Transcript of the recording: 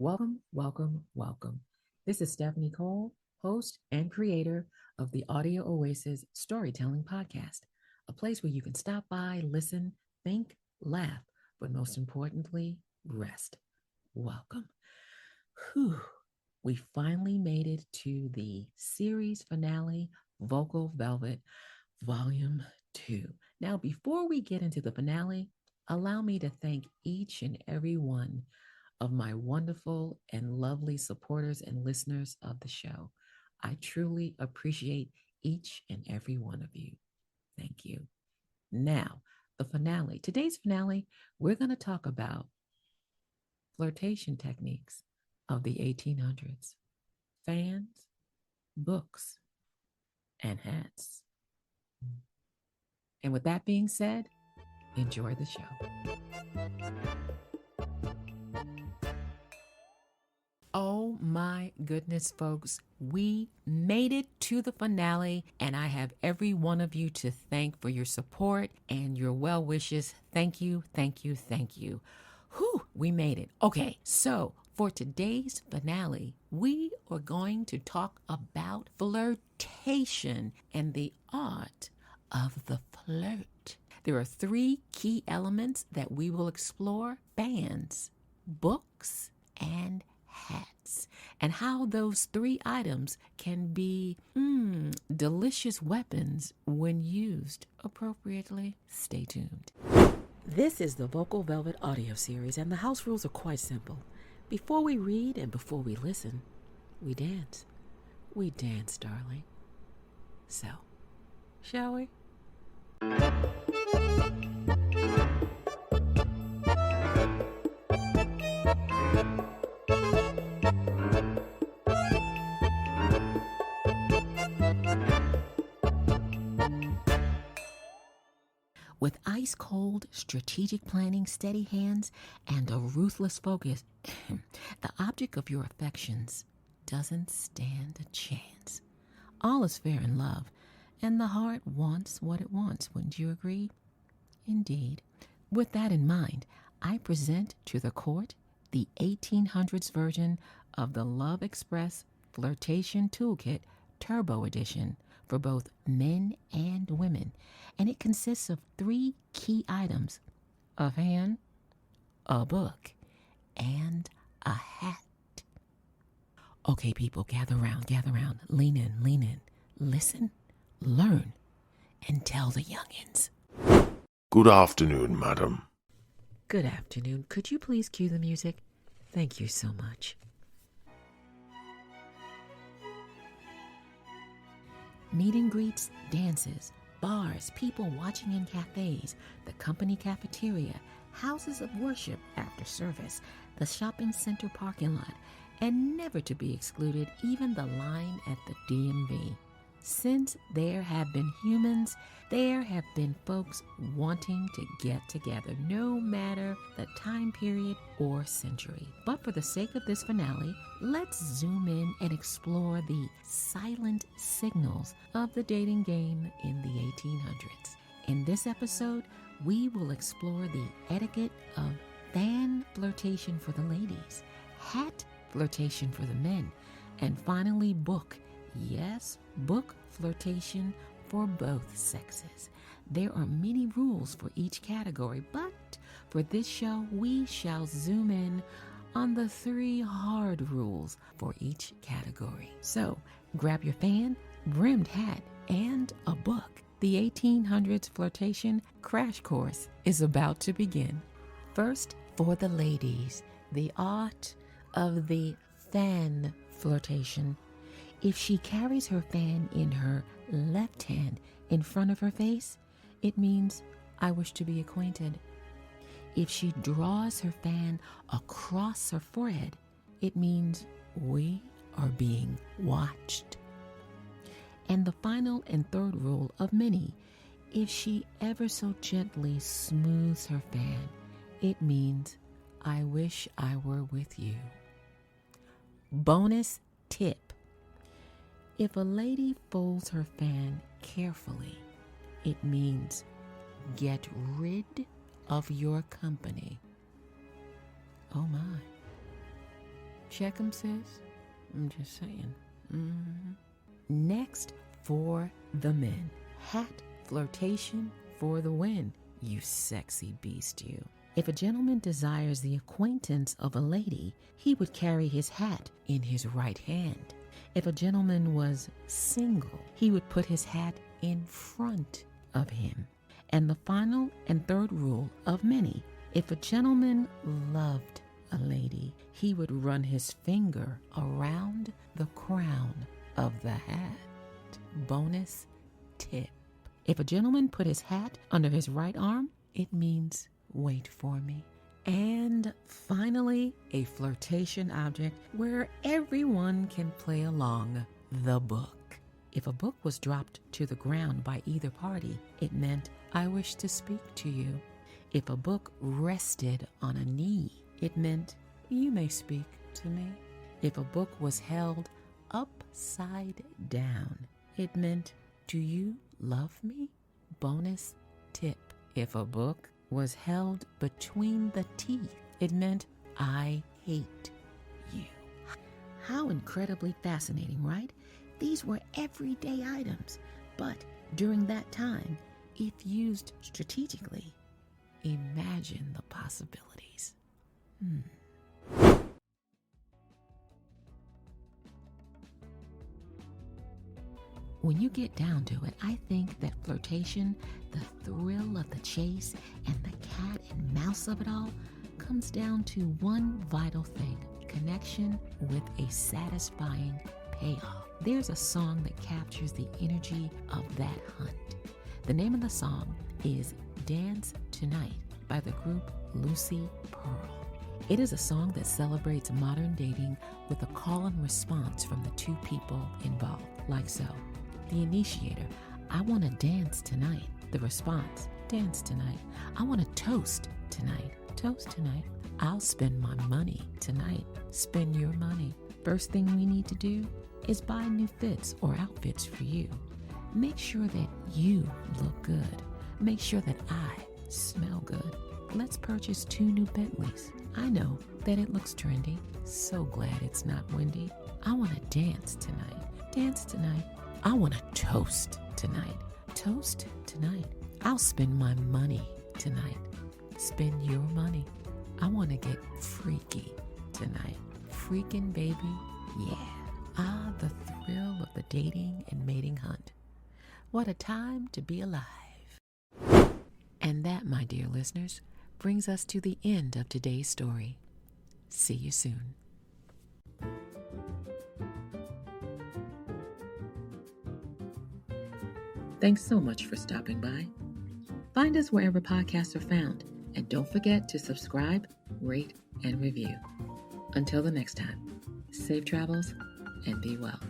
Welcome, welcome, welcome. This is Stephanie Cole, host and creator of the Audio Oasis Storytelling Podcast, a place where you can stop by, listen, think, laugh, but most importantly, rest. Welcome. Whew. We finally made it to the series finale, Vocal Velvet, Volume 2. Now, before we get into the finale, allow me to thank each and every one of my wonderful and lovely supporters and listeners of the show. I truly appreciate each and every one of you. Thank you. Now, the finale. Today's finale, we're going to talk about flirtation techniques of the 1800s, fans, books, and hats. And with that being said, enjoy the show. Oh my goodness, folks. We made it to the finale, and I have every one of you to thank for your support and your well wishes. Thank you, thank you, thank you. Whew, we made it. Okay, so for today's finale, we are going to talk about flirtation and the art of the flirt. There are three key elements that we will explore: fans, books, and hats, and how those three items can be delicious weapons when used appropriately. Stay tuned. This is the Vocal Velvet audio series, and the house rules are quite simple. Before we read and before we listen, we dance. We dance, darling. So, shall we? With ice-cold, strategic planning, steady hands, and a ruthless focus, the object of your affections doesn't stand a chance. All is fair in love, and the heart wants what it wants. Wouldn't you agree? Indeed. With that in mind, I present to the court the 1800s version of the Love Express Flirtation Toolkit Turbo Edition for both men and women, and it consists of three key items: a fan, a book, and a hat. Okay, people, gather round, lean in, listen, learn, and tell the youngins. Good afternoon, madam. Good afternoon. Could you please cue the music? Thank you so much. Meet and greets, dances, bars, people watching in cafes, the company cafeteria, houses of worship after service, the shopping center parking lot, and never to be excluded, even the line at the DMV. Since there have been humans, there have been folks wanting to get together, no matter the time period or century. But for the sake of this finale, let's zoom in and explore the silent signals of the dating game in the 1800s. In this episode, we will explore the etiquette of fan flirtation for the ladies, hat flirtation for the men, and finally book, yes, book flirtation for both sexes. There are many rules for each category, but for this show, we shall zoom in on the three hard rules for each category. So, grab your fan, brimmed hat, and a book. The 1800s flirtation crash course is about to begin. First, for the ladies, the art of the fan flirtation. If she carries her fan in her left hand in front of her face, it means I wish to be acquainted. If she draws her fan across her forehead, it means we are being watched. And the final and third rule of many, if she ever so gently smooths her fan, it means I wish I were with you. Bonus tip. If a lady folds her fan carefully, it means get rid of your company. Oh my. check 'em, sis? I'm just saying. Next, for the men. Hat flirtation for the win, you sexy beast, you. If a gentleman desires the acquaintance of a lady, he would carry his hat in his right hand. If a gentleman was single, he would put his hat in front of him. And the final and third rule of many, if a gentleman loved a lady, he would run his finger around the crown of the hat. Bonus tip. If a gentleman put his hat under his right arm, it means wait for me. And finally, a flirtation object where everyone can play along, the book. If a book was dropped to the ground by either party, it meant I wish to speak to you. If a book rested on a knee, it meant you may speak to me. If a book was held upside down, it meant do you love me? Bonus tip. If a book was held between the teeth, it meant I hate you. How incredibly fascinating, right? These were everyday items, but during that time, if used strategically, imagine the possibilities. When you get down to it, I think that flirtation, the thrill of the chase, and the cat and mouse of it all comes down to one vital thing: connection with a satisfying payoff. There's a song that captures the energy of that hunt. The name of the song is Dance Tonight by the group Lucy Pearl. It is a song that celebrates modern dating with a call and response from the two people involved, like so. The initiator, I want to dance tonight. The response, dance tonight. I want to toast tonight. Toast tonight. I'll spend my money tonight. Spend your money. First thing we need to do is buy new fits or outfits for you. Make sure that you look good. Make sure that I smell good. Let's purchase 2 new Bentleys. I know that it looks trendy. So glad it's not windy. I want to dance tonight. Dance tonight. I want to toast tonight. Toast tonight. I'll spend my money tonight. Spend your money. I want to get freaky tonight. Freaking, baby, yeah. Ah, the thrill of the dating and mating hunt. What a time to be alive. And that, my dear listeners, brings us to the end of today's story. See you soon. Thanks so much for stopping by. Find us wherever podcasts are found, and don't forget to subscribe, rate, and review. Until the next time, safe travels and be well.